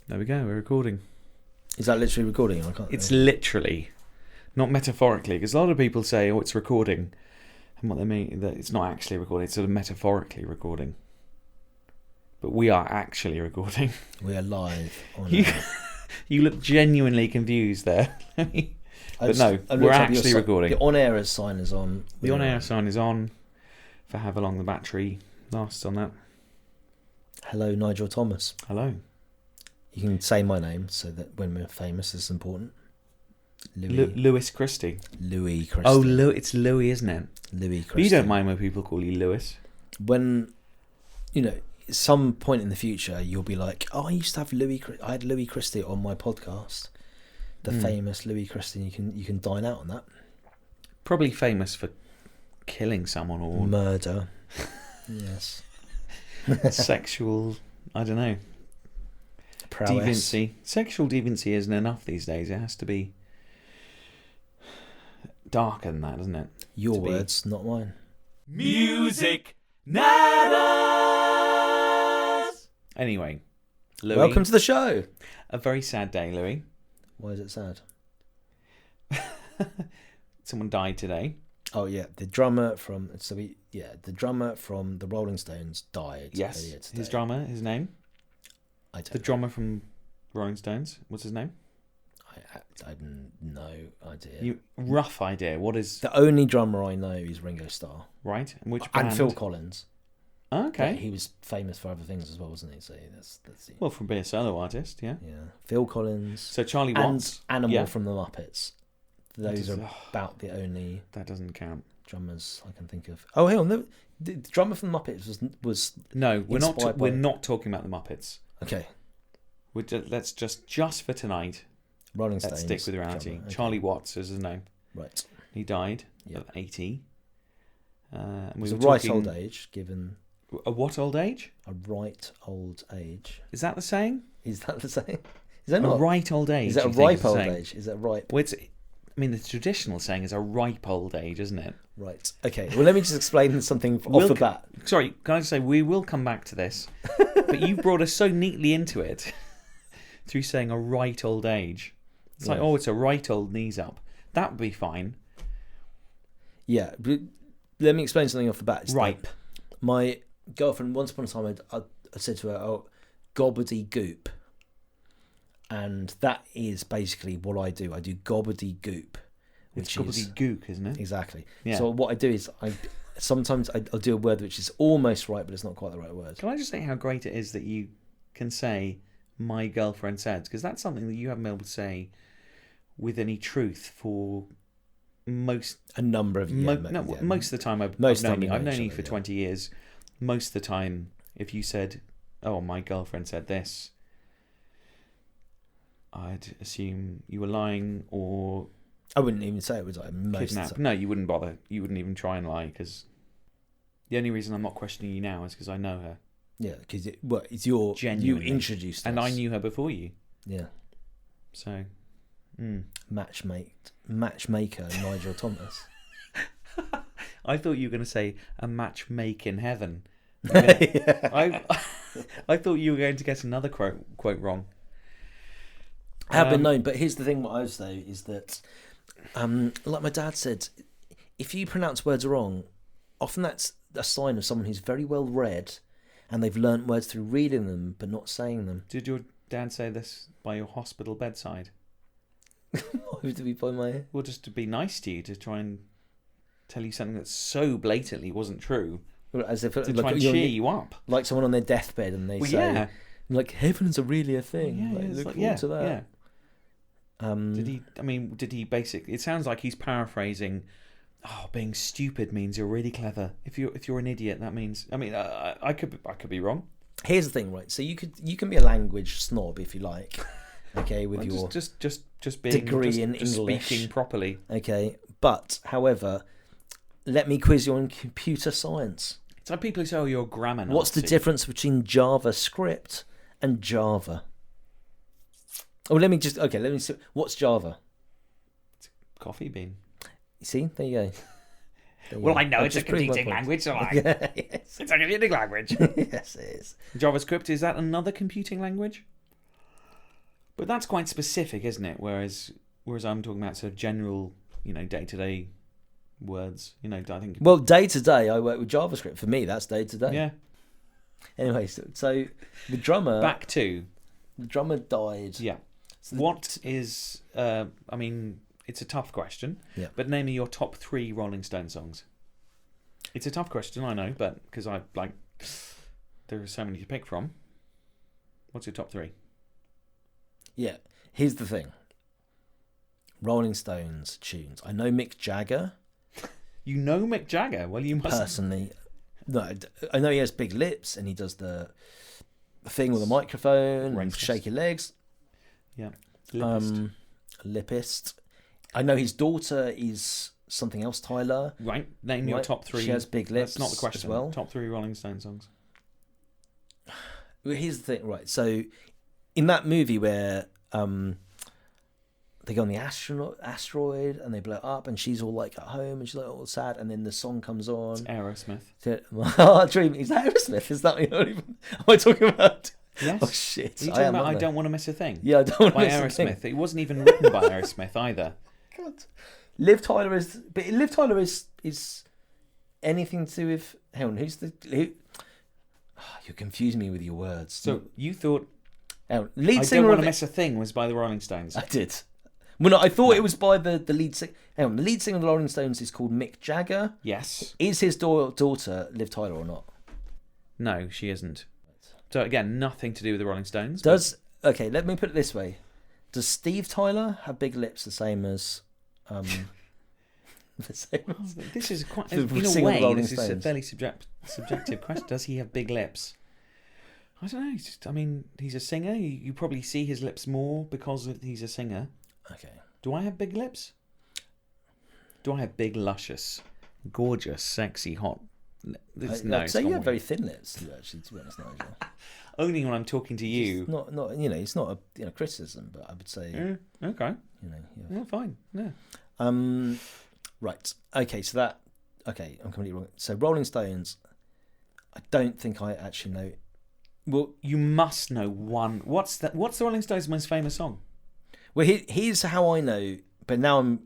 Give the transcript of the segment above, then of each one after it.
There we go. We're recording. Is that literally recording? I can't. It's literally, not metaphorically, because a lot of people say, "Oh, it's recording," and what they mean that it's not actually recording. It's sort of metaphorically recording. But we are actually recording. We are live. You look genuinely confused there. But no, we're actually recording. The on-air sign is on. The on-air sign is on for however long the battery lasts on that. Hello, Nigel Thomas. Hello. You can say my name so that when we're famous, it's important. Lewis Christie. Louis Christie. Oh, it's Louis, isn't it? Louis Christie. But you don't mind when people call you Lewis? When, at some point in the future, you'll be like, oh, I had Louis Christie on my podcast. The famous Louis Christie. You can dine out on that. Probably famous for killing someone or... Murder. Yes. Sexual, I don't know. Prowess. Deviancy. Sexual deviancy isn't enough these days. It has to be darker than that, doesn't it? Your words, not mine. Music Natters! Anyway, Louis. Welcome to the show. A very sad day, Louis. Why is it sad? Someone died today. Oh yeah, the drummer from the Rolling Stones died. Yes, earlier today. his drummer, his name. I don't the drummer from Rolling Stones. What's his name? I have no idea. Rough idea. What is the only drummer I know is Ringo Starr, right? And which band? and Phil Collins. Okay, But he was famous for other things as well, wasn't he? So that's well, from being a solo artist, yeah. Yeah, Phil Collins. So Charlie Watts, and Animal yeah. from the Muppets. Those are about the only that doesn't count drummers I can think of. Oh, hell, no, the drummer from the Muppets was no. We're inspired we're by- not talking about the Muppets. okay. Let's just for tonight. Rolling Let's Stones. stick with reality. Drummer, okay. Charlie Watts is his name. Right. He died Yeah. at 80. It We was were a right talking- old age, given A what old age? a right old age. Is that the saying? Is that the same? Is that A not? right old age. Is that a you think ripe the old saying? age? Is that ripe? Well, the traditional saying is a ripe old age, isn't it? Right. Okay. Well, let me just explain something off the bat. Sorry, can I just say, we will come back to this, but you brought us so neatly into it through saying a right old age. It's like, Yeah. oh, it's a right old knees up. That would be fine. Yeah. But let me explain something off the bat. It's Ripe. like my girlfriend, once upon a time, I said to her, "Oh, gobbledygook," and that is basically what I do. I do gobbledygook, It's which is gobbledygook, isn't it? exactly. Yeah. So what I do is sometimes I'll do a word which is almost right, but it's not quite the right word. Can I just say how great it is that you can say, my girlfriend said? Because that's something that you haven't been able to say with any truth for most... A number of most of the time I've known you for 20 years. Most of the time, if you said, oh, my girlfriend said this, I'd assume you were lying or... I wouldn't even say it was like most kidnap. of the time. No, you wouldn't bother. You wouldn't even try and lie, because the only reason I'm not questioning you now is because I know her. Yeah, because it's your... Genuinely. You introduced us. And I knew her before you. Yeah. So... Matchmaker Nigel Thomas. I thought you were going to say a matchmake in heaven. Yeah. I thought you were going to get another quote wrong. I have been known, but here's the thing. What I would say is that, like my dad said, if you pronounce words wrong, often that's a sign of someone who's very well read, and they've learnt words through reading them but not saying them. Did your dad say this by your hospital bedside? Why would it be by my... Well, just to be nice to you, to try and tell you something that so blatantly wasn't true, As if to try and cheer you up. like someone on their deathbed, and they say, yeah. like, heaven's a really a thing. Yeah, like, it's look like, forward to that. Yeah. Did he basically... It sounds like he's paraphrasing, oh, being stupid means you're really clever. If you're an idiot, that means... I mean, I could be wrong. Here's the thing, right? So you can be a language snob if you like, okay, with your just being degree in just English, speaking properly. okay. But however, let me quiz you on computer science. It's like people who say, "Oh, you're a grammar Nazi." What's the difference between JavaScript and Java? Oh, let me see. What's Java? Coffee bean. See, there you go. Well, I know it's a computing language, so Yes. it's a computing language. Yes, it is. JavaScript, is that another computing language? But that's quite specific, isn't it? Whereas I'm talking about sort of general, day-to-day words. I think. Well, day to day, I work with JavaScript. For me, that's day to day. Yeah. Anyway, so the drummer. Back to. The drummer died. Yeah. So What is? It's a tough question. Yeah. But name me your top 3 Rolling Stone songs. It's a tough question, I know, but because there are so many to pick from. What's your top 3? Yeah. Here's the thing. Rolling Stones tunes. I know Mick Jagger. You know Mick Jagger? Well, you must. Personally, no, I know he has big lips and he does the thing with a microphone and Racist. shake your legs. Yeah. Lippist. Lippist. I know his daughter is something else, Tyler. Right. Name your Right. top 3. She has big lips. That's not the question. As well. Top 3 Rolling Stone songs. Well, here's the thing, right? So, in that movie where they go on the asteroid and they blow up, and she's all like at home and she's like all sad, and then the song comes on. Aerosmith. Dream. Is that Aerosmith? Is that not even? Am I talking about? Yes. Oh shit! Are you talking about I Don't Want to Miss a Thing? Yeah, I don't want to By miss a thing. Aerosmith. It wasn't even written by Aerosmith either. God. Liv Tyler is anything to do with? Hang on, who? Oh, you're confusing me with your words. So you thought Hang on, lead I singer Don't Want of to Miss a Thing was by the Rolling Stones? I did. Well, no, I thought it was by the lead singer. Hang on, the lead singer of the Rolling Stones is called Mick Jagger. Yes. Is his daughter Liv Tyler or not? No, she isn't. So again, nothing to do with the Rolling Stones. Okay, let me put it this way. Does Steve Tyler have big lips the same as the same as This is quite, the in a singer of way, Rolling this is a Stones? fairly subjective question. Does he have big lips? I don't know. He's a singer. You probably see his lips more because he's a singer. Okay. Do I have big lips? Do I have big, luscious, gorgeous, sexy, hot? I'd say you have very thin lips. Actually, to be honest, Nigel. Only when I'm talking to you. It's not it's not a criticism, but I would say Okay. yeah. Fine. Yeah. Right. Okay. So I'm completely wrong. So Rolling Stones. I don't think I actually know. Well, you must know one. What's the Rolling Stones' most famous song? Well, here's how I know. But now I'm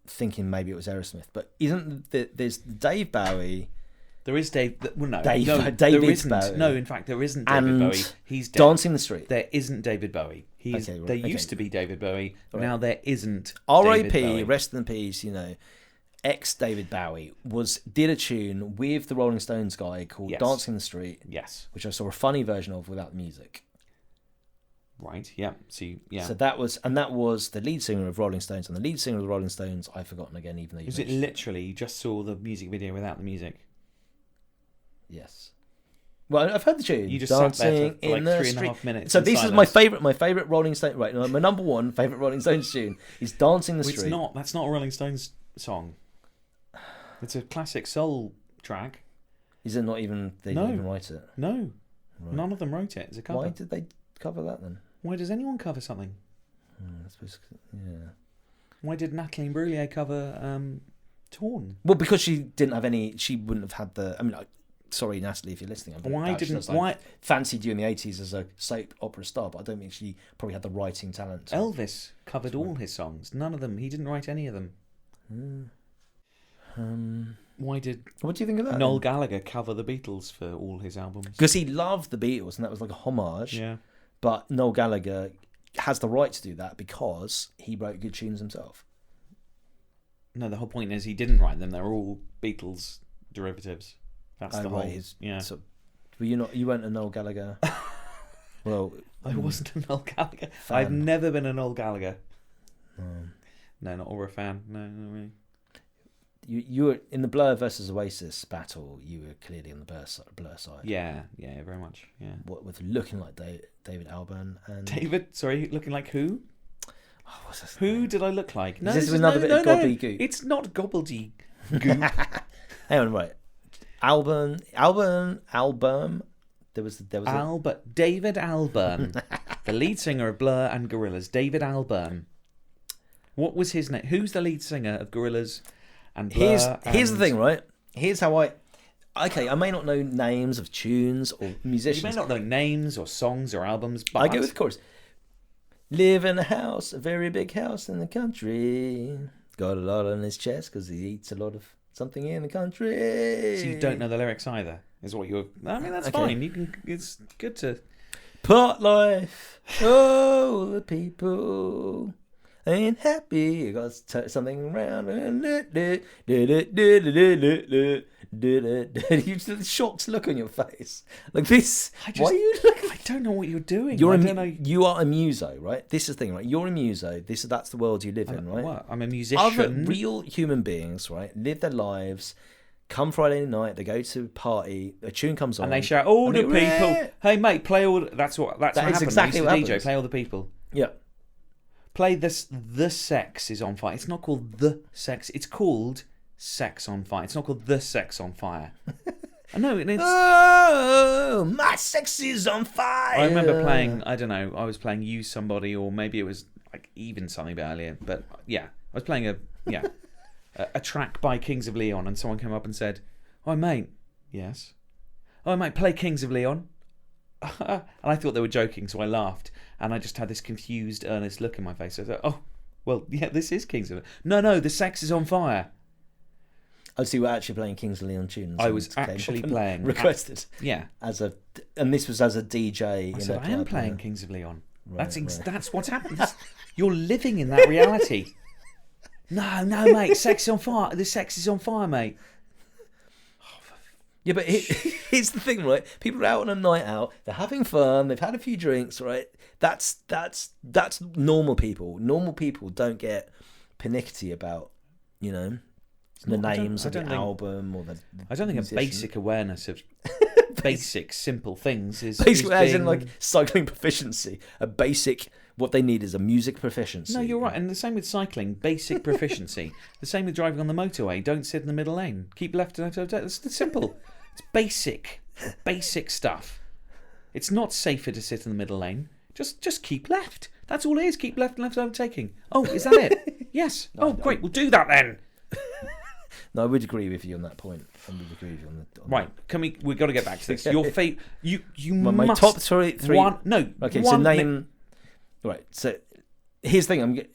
thinking maybe it was Aerosmith. But there's Dave Bowie? There is Dave. Well, no, David there isn't. Bowie. No, in fact, there isn't David And Bowie. He's dead. Dancing in the Street. There isn't David Bowie. There used to be David Bowie. Right. Now there isn't. R.I.P. Rest in peace. Ex David Bowie did a tune with the Rolling Stones guy called Dancing in the Street. Yes. Which I saw a funny version of without music. Right. Yeah. So that was the lead singer of Rolling Stones, and the lead singer of the Rolling Stones I've forgotten again, even though was it literally you just saw the music video without the music? Yes. Well, I've heard the tune. You just Dancing sat there for in like the 3.5 minutes. So this is my favorite Rolling Stone. Right, my number one favorite Rolling Stones tune is "Dancing in the Street." It's not. That's not a Rolling Stones song. It's a classic soul track. Is it not even? They didn't even write it. No, right. None of them wrote it. It's a cover. Why did they cover that then? Why does anyone cover something? I suppose, yeah. Why did Natalie Imbruglia cover Torn? Well, because she didn't have any. She wouldn't have had the. I mean, sorry, Natalie, if you're listening. Why fancied you in the 80s as a soap opera star? But I don't think she probably had the writing talent. Elvis covered all his songs. None of them. He didn't write any of them. What do you think of that? Noel Gallagher cover the Beatles for all his albums? Because he loved the Beatles, and that was like a homage. Yeah. But Noel Gallagher has the right to do that because he wrote good tunes himself. No, the whole point is he didn't write them. They're all Beatles derivatives. That's the whole. Yeah. So, you weren't a Noel Gallagher. Well, I wasn't a Noel Gallagher. Fan. I've never been a Noel Gallagher. No, not or a fan. No, not really. You were in the Blur versus Oasis battle. You were clearly on the Blur side. Yeah, very much. Yeah. What with looking like David Albarn and looking like who? Oh, what's this who name? Did I look like? No, is this another bit of gobbledygook? It's not gobbledygook. Hang on, right. Albarn. There was David Albarn, the lead singer of Blur and Gorillaz. David Albarn. What was his name? Who's the lead singer of Gorillaz and Blur? Here's the thing, right? Here's how I may not know names of tunes or musicians. You may not know names or songs or albums, but I go with the chorus. Live in a house, a very big house in the country. Got a lot on his chest because he eats a lot of something in the country. So you don't know the lyrics either, is what you're... I mean, that's fine. You can. It's good to... Pot life, oh, the people ain't happy. You got to turn something around. You just shocked look on your face, like this. Why are you looking? I don't know what you're doing. You are a muso, right? This is the thing, right? You're a muso. That's the world you live in, right? What? I'm a musician. Other real human beings, right? Live their lives. Come Friday night, they go to a party. A tune comes on, and they shout, "All the people! Hey mate, play all." That's what happens. Exactly what DJ, happens. play all the people. Yeah. Play this. The sex is on fire. It's not called the sex. It's called Sex on Fire. It's not called the Sex on Fire. I know. It's... Oh, my sex is on fire. I remember playing. I don't know. I was playing "Use Somebody," or maybe it was like even something a bit earlier. But yeah, I was playing a track by Kings of Leon, and someone came up and said, "Oh mate, yes. Oh mate, play Kings of Leon." And I thought they were joking, so I laughed, and I just had this confused, earnest look in my face. I thought, "Oh, well, yeah, this is Kings of Leon." No, the sex is on fire. Oh, so you were actually playing Kings of Leon tunes. I was actually playing. Requested. Yeah. And this was as a DJ. I said, I am playing Kings of Leon. Right, that's what's happened. You're living in that reality. No, mate. Sex is on fire. The sex is on fire, mate. Yeah, but here's the thing, right? People are out on a night out. They're having fun. They've had a few drinks, right? That's normal people. Normal people don't get pernickety about, the names of the album or the. I don't think a basic awareness of basic simple things is basically as in like cycling proficiency. A basic. What they need is a music proficiency. No, you're right. And the same with cycling, basic proficiency. The same with driving on the motorway. Don't sit in the middle lane. Keep left and left. It's simple. It's basic stuff. It's not safer to sit in the middle lane. Just keep left. That's all it is. Keep left and left overtaking. Oh, is that it? Yes. No, great. We'll do that then. No, I would agree with you on that point. I would agree with you on right. Can we got to get back to this. Your fate. You my must. Top three. One. No. Okay. So name. Right, so here's the thing.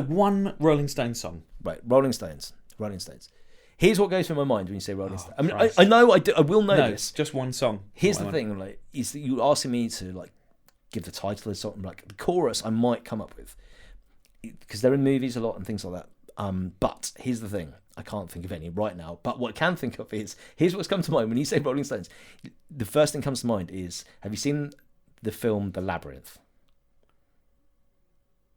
One Rolling Stones song. Right, Rolling Stones. Here's what goes through my mind when you say Rolling Stones. I mean, I know I will know this. Just one song. Here's the thing, like, is that you asking me to like give the title of the song, like the chorus. I might come up with because they're in movies a lot and things like that. But here's the thing. I can't think of any right now. But what I can think of is here's what's come to mind when you say Rolling Stones. The first thing that comes to mind is: have you seen the film The Labyrinth?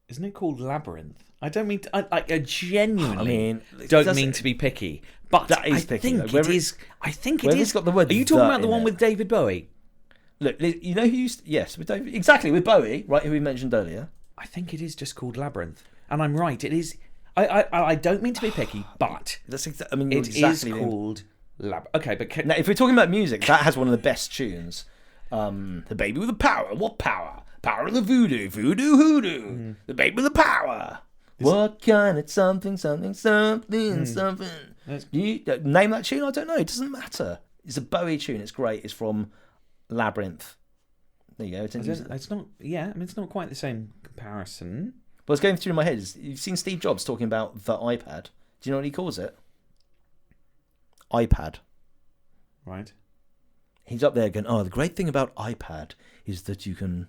Isn't it called Labyrinth? I don't mean to, I genuinely don't mean to be picky, but that is picky. I think it is. Got the word. Are you talking about the one with David Bowie? Look, you know who used yes with David exactly with Bowie, right? Who we mentioned earlier. I think it is just called Labyrinth, and I'm right. It is. I don't mean to be picky, but it is called Labyrinth. Okay, but now if we're talking about music, that has one of the best tunes. The Baby with the Power. What power? Power of the voodoo, hoodoo. The baby with the power. What kind of something. You name that tune? I don't know. It doesn't matter. It's a Bowie tune. It's great. It's from Labyrinth. There you go. It's not. Yeah, I mean, it's not quite the same comparison. What's going through my head is you've seen Steve Jobs talking about the iPad. Do you know what he calls it? iPad. Right. He's up there going, the great thing about iPad is that you can,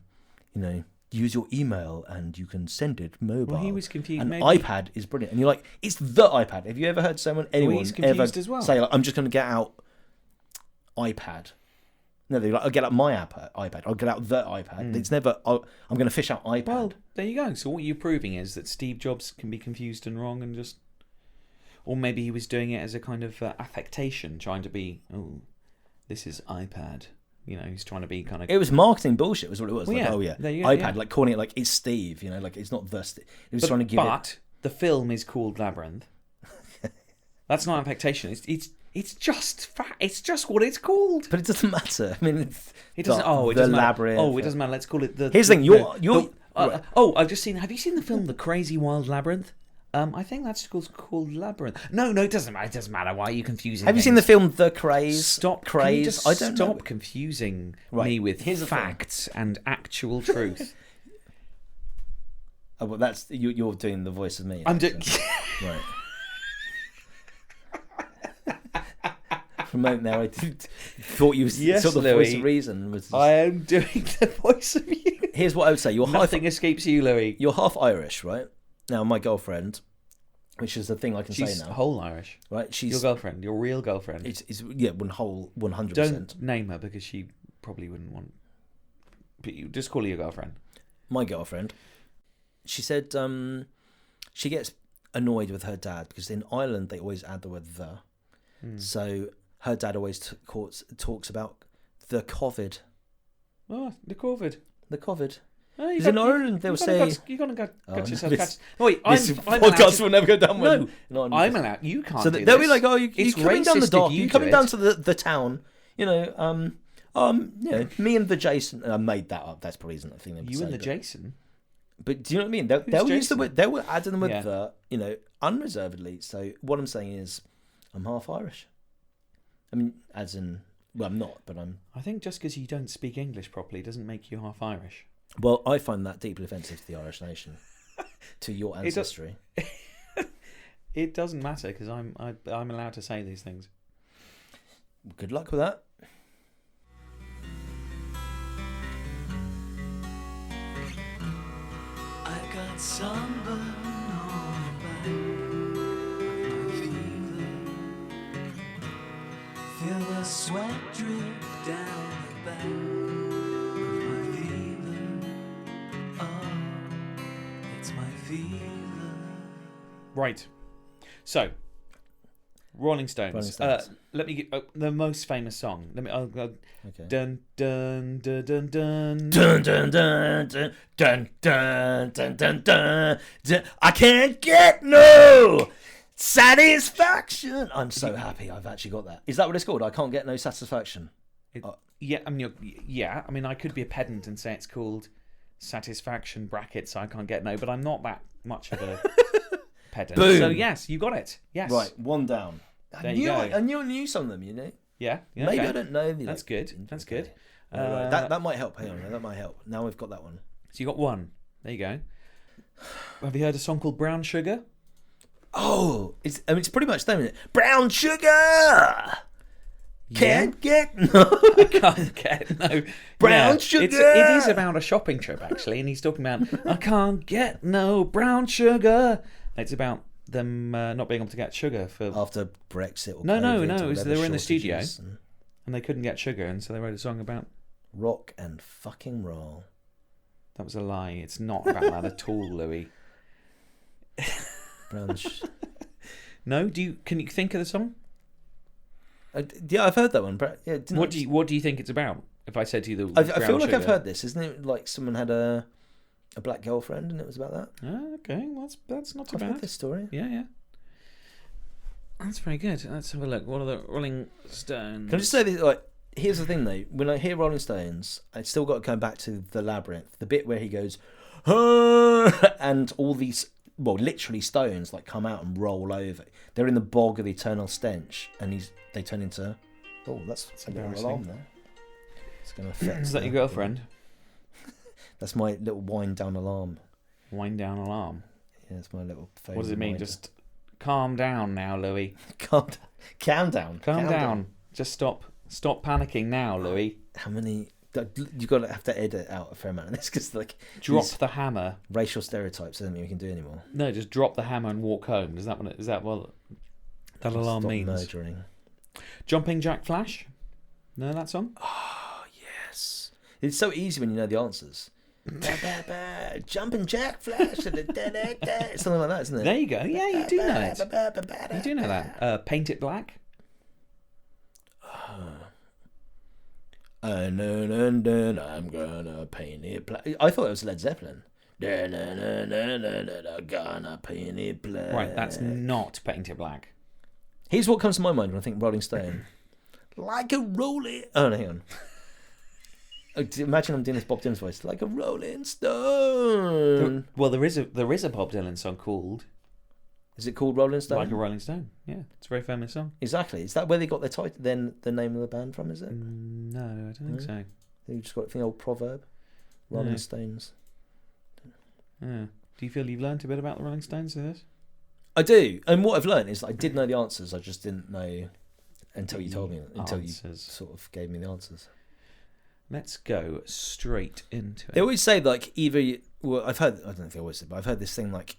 use your email and you can send it mobile. Well, he was confused. And iPad is brilliant. And you're like, it's the iPad. Have you ever heard anyone ever as well. say, like, I'm just going to get out iPad? No, they're like, I'll get out my iPad. I'll get out the iPad. It's never, I'm going to fish out iPad. Well, there you go. So what you're proving is that Steve Jobs can be confused and wrong and just... Or maybe he was doing it as a kind of affectation, trying to be, this is iPad. He's trying to be kind of... It was marketing bullshit was what it was. Well, iPad, yeah. Like calling it like, it's Steve, like it's not the Steve. It was trying to give But the film is called Labyrinth. That's not affectation. It's just what it's called. But it doesn't matter. I mean, it doesn't. It doesn't matter. It doesn't matter. Let's call it the... Here's the thing. I've just seen... Have you seen the film The Crazy Wild Labyrinth? I think that's called Labyrinth. No, it doesn't matter. It doesn't matter. Why are you confusing? Have you seen the film The Craze? Stop confusing me with facts and actual truth. Oh, well, that's you're doing the voice of me. I'm doing. Right. For a moment there, I thought you was Yes, sort of the voice of reason. Was just... I am doing the voice of you. Here's what I would say: Nothing escapes you, Louis. You're half Irish, right? Now, my girlfriend, which is the thing I can She's say now, whole Irish. right? She's Your girlfriend, your real girlfriend. It's 100%. Don't name her because she probably wouldn't want. But you just call her your girlfriend. My girlfriend. She said she gets annoyed with her dad because in Ireland they always add the word "the." So her dad always talks about the COVID. Oh, the COVID. The COVID. Oh, Because in Ireland they'll say... You're going to get yourself this, catch. Wait, this I'm podcast will never go down well. No, I'm allowed. You can't So do they'll this. be like, oh, you're coming down the dock, you're coming down to the town, you know, me and the Jason... I made that up, that's probably isn't a thing they would You say, and the but- Jason? But do you know what I mean? They'll use the Jason? word, they will add them with Yeah. the, you know, unreservedly. So what I'm saying is, I'm half Irish. I mean, as in, well, I'm not, but I'm. I think just because you don't speak English properly doesn't make you half Irish. Well, I find that deeply offensive to the Irish nation, to your ancestry. It doesn't matter because I'm allowed to say these things. Good luck with that. I got sunburn on the back of my fever. Feel the sweat drip down the back of my fever. Oh, it's my fever. Right. So, Rolling Stones. Rolling Stones. Let me get the most famous song. Let me. Okay. Dun dun dun dun dun. Dun dun dun dun dun dun dun dun dun. I can't get no satisfaction. I'm so happy I've actually got that. Is that what it's called? I can't get no satisfaction. Yeah, I mean, I mean, I could be a pedant and say it's called Satisfaction brackets. I can't get no, but I'm not that much of a pedant. Boom. So yes, you got it. Yes. Right, one down. There you go. I knew some of them, you know. Yeah. Maybe okay. I don't know. That's good. That's good. Right. That might help. Hang on, that might help. Now we've got that one. So you got one. There you go. Have you heard a song called Brown Sugar? Oh, it's pretty much them, isn't it? Brown sugar. Can't get no. I can't get no Brown sugar. It is about a shopping trip actually, and he's talking about I can't get no brown sugar. It's about them not being able to get sugar for After Brexit or no, COVID or they whatever were in the studio shortages and they couldn't get sugar, and so they wrote a song about. rock and fucking roll. That was a lie. It's not about that at all, Louis. Brown No, can you think of the song? yeah, I've heard that one. But yeah, What do you think it's about? If I said to you the I Brown feel like Sugar. I've heard this. Isn't it like someone had a black girlfriend and it was about that? Okay, well, that's not too I've bad. heard this story. Yeah. That's very good. Let's have a look. What are the Rolling Stones? Can I just say this? Like, here's the thing though. When I hear Rolling Stones, I still got to come back to the Labyrinth, the bit where he goes, and all these, well, literally stones like come out and roll over. They're in the bog of the eternal stench, and they turn into. Oh, that's a little embarrassing. alarm there. It's going to affect. Is that your girlfriend? That's my little wind down alarm. Wind down alarm. Yeah, it's my little phone. What does it mean? reminder. Just calm down now, Louis. Calm down. Calm down. Just stop panicking now, Louis. How many? You've got to have to edit out a fair amount of this because like Drop these the hammer. racial stereotypes doesn't mean we can do anymore. No, just drop the hammer and walk home. Is that what that alarm Stop means? murdering. Jumping Jack Flash? Know that song? Oh yes, it's so easy when you know the answers. Jumping Jack Flash, something like that, isn't it? There you go. Yeah, you do know it. You do know that. Paint It Black? I'm gonna paint it black. I thought it was Led Zeppelin. Gonna paint it black. Right, that's not Paint It Black. Here's what comes to my mind when I think Rolling Stone. Like a rolling. Oh no, hang on. Imagine I'm doing this Bob Dylan's voice. Like a Rolling Stone. There is a Bob Dylan song called Is it called Rolling Stone? Like a Rolling Stone. Yeah, it's a very famous song. Exactly. Is that where they got their title? Then the name of the band from? Is it? No, I don't think so. They just got it from the old proverb. Rolling No. Stones. Yeah. Do you feel you've learnt a bit about the Rolling Stones through this? I do, and what I've learned is I did know the answers. I just didn't know until you told me. Until you sort of gave me the answers. Let's go straight into it. They always say like I've heard. I don't know if they always say, but I've heard this thing like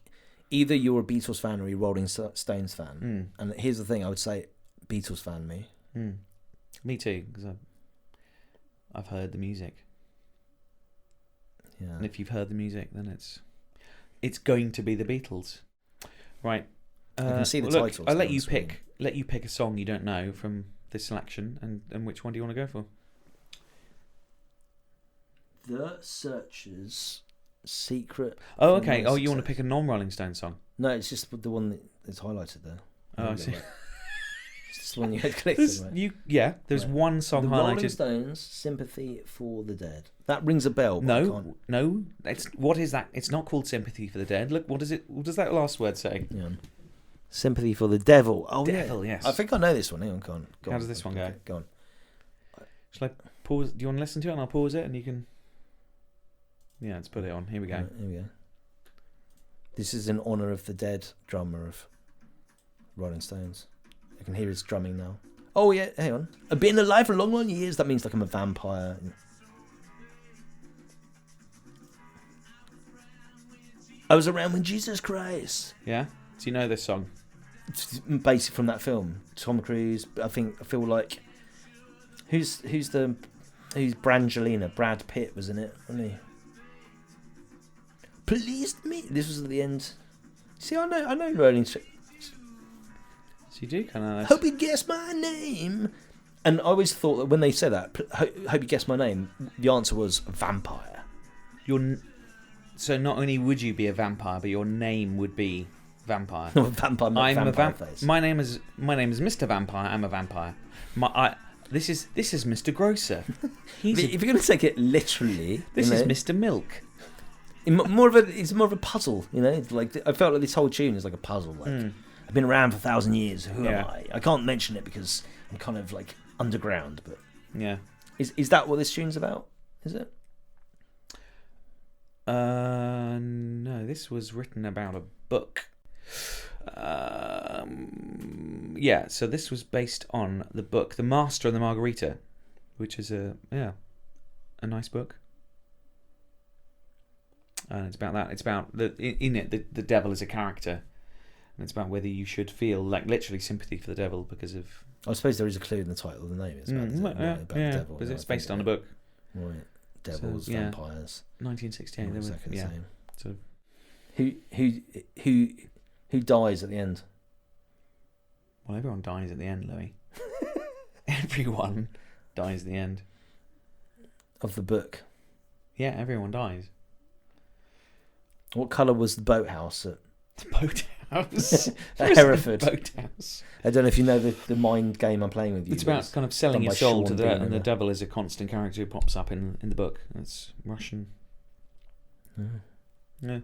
either you're a Beatles fan or you're a Rolling Stones fan. And here's the thing: I would say Beatles fan. Me too, because I've heard the music. Yeah. And if you've heard the music, then it's going to be the Beatles. Right. I can see the look, titles. I'll let you pick a song you don't know from this selection, and which one do you want to go for? The Searchers' Secret. Oh, okay. Oh, you want to pick a non-Rolling Stone song? No, it's just the one that's highlighted there. Oh, I see. It's just the one you had clicked. There's one song the highlighted. Rolling Stones, "Sympathy for the Dead." That rings a bell. But No. What is that? It's not called "Sympathy for the Dead." Look, what is it? What does that last word say? Yeah. "Sympathy for the Devil." Oh, Devil, yeah. yes. I think I know this one. Hang on, go on. How does this one go? Go on. Shall I pause? Do you want to listen to it, and I'll pause it, and you can. Yeah, let's put it on. Here we go. Right, here we go. This is in honour of the dead drummer of Rolling Stones. I can hear his drumming now. Oh yeah, hang on. I've been alive for long, long years. That means like I'm a vampire. I was around when Jesus Christ. Yeah. Do you know this song? It's basically from that film. Tom Cruise. I feel like who's Brangelina? Brad Pitt was in it, wasn't he? Pleased me. This was at the end. See, I know Rolling Stones. So you do kind of. Hope you guess my name. And I always thought that when they said that, hope you guess my name, the answer was vampire. So not only would you be a vampire, but your name would be vampire. Vampire face. My name is Mr. Vampire. I'm a vampire. This is Mr. Grocer. If you're going to take it literally, this is Mr. Milk. It's more of a puzzle, you know. Like I felt like this whole tune is like a puzzle. Like I've been around for 1,000 years. Who am I? I can't mention it because I'm kind of like underground. But yeah, is that what this tune's about? Is it? No. This was written about a book. Yeah. So this was based on the book, The Master and the Margarita, which is a nice book. And it's about that. It's about the devil is a character, and it's about whether you should feel like literally sympathy for the devil because of. I suppose there is a clue in the title of the name. It's about the devil. Because it's based on a book. Right, devils, so, vampires. 1968. They exactly the same. So, who dies at the end? Well, everyone dies at the end, Louis. Everyone dies at the end of the book. Yeah, everyone dies. What colour was the boathouse at? The boathouse? At Hereford. Boathouse. I don't know if you know the mind game I'm playing with you. It's about kind of selling your soul to Sean and Bean, the devil is a constant character who pops up in the book. It's Russian. Yeah.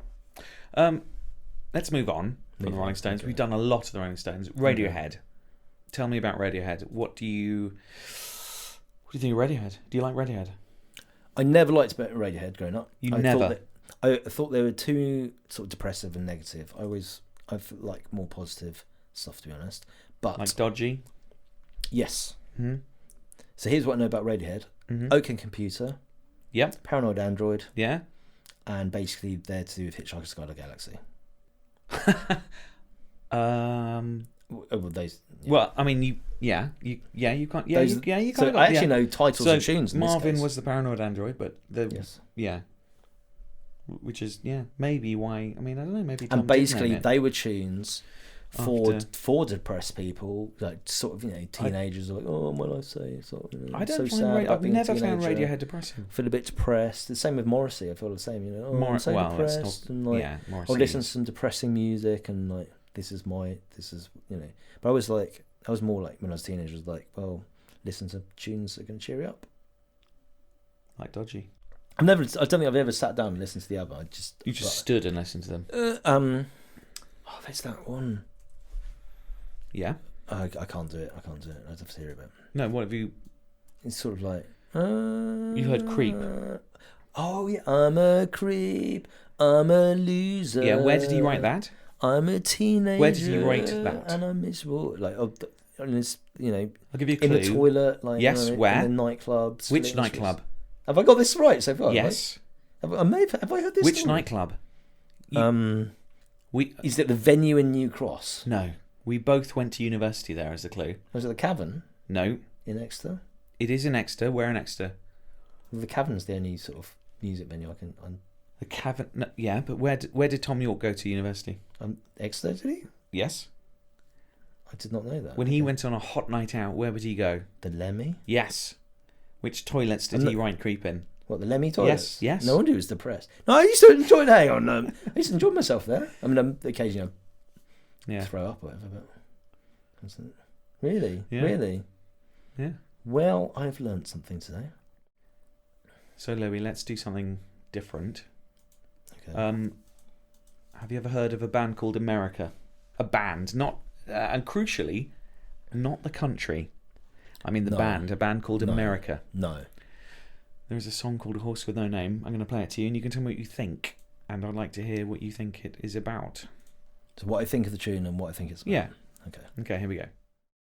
Let's move on from the Rolling Stones. Okay. We've done a lot of the Rolling Stones. Radiohead. Okay. Tell me about Radiohead. What do you think of Radiohead? Do you like Radiohead? I never liked Radiohead growing up. I thought they were too sort of depressive and negative. I feel like more positive stuff, to be honest. But like Dodgy? Yes. Mm-hmm. So here's what I know about Radiohead. OK Computer. Yep. Paranoid Android. Yeah. And basically they're to do with Hitchhiker's Guide to the Galaxy. Well, I mean, you can't. Yeah, those, you can't. So I actually know titles of tunes. In Marvin this case. was the Paranoid Android, but which is maybe why. I mean, I don't know. Maybe Tom and basically they were tunes for depressed people, like sort of teenagers are like, oh, what I say, sort of. I don't so find sad. I've never found Radiohead depressing. Feel a bit depressed. The same with Morrissey. I feel the same. I'm so depressed, and like I'll listen to some depressing music, and like this is. But I was like, I was more like when I was a teenager. I was like, well, listen to tunes that are going to cheer you up. Like Dodgy. I don't think I've ever sat down and listened to the album. You just stood and listened to them. There's that one. Yeah. I can't do it. I'd have to hear it. But no, what have you? It's sort of like. You heard Creep. Oh yeah, I'm a creep. I'm a loser. Yeah, where did he write that? I'm a teenager. Where did he write that? And I'm miserable. Like, and it's, I'll give you a clue. in the toilet. Like, Yes, where? In the nightclubs. Which nightclub? Have I got this right so far? Yes. Have I heard this? Which story? nightclub? Is it the venue in New Cross? No. We both went to university there as a clue. Was it the Cavern No. in Exeter? It is in Exeter. Where in Exeter? Well, the Cavern's the only sort of music venue I can. The Cavern. No, yeah, but where did Tom York go to university? Exeter, did he? Yes. I did not know that. When he went on a hot night out, where would he go? The Lemmy? Yes. Which toilets did he write creep in? What, the Lemmy toilets? Yes. No wonder he was depressed. No, I used to enjoy. Hang on, I used to enjoy myself there. I mean, occasionally I'd throw up or whatever, but really, Yeah. really. Yeah. Well, I've learnt something today. So, Louis, let's do something different. Okay. Have you ever heard of a band called America? A band, not, and crucially, not the country. I mean the No. band, a band called No. America. No. There is a song called A Horse With No Name. I'm going to play it to you, and you can tell me what you think. And I'd like to hear what you think it is about. So what I think of the tune and what I think it's about. Yeah. Okay. Okay, here we go.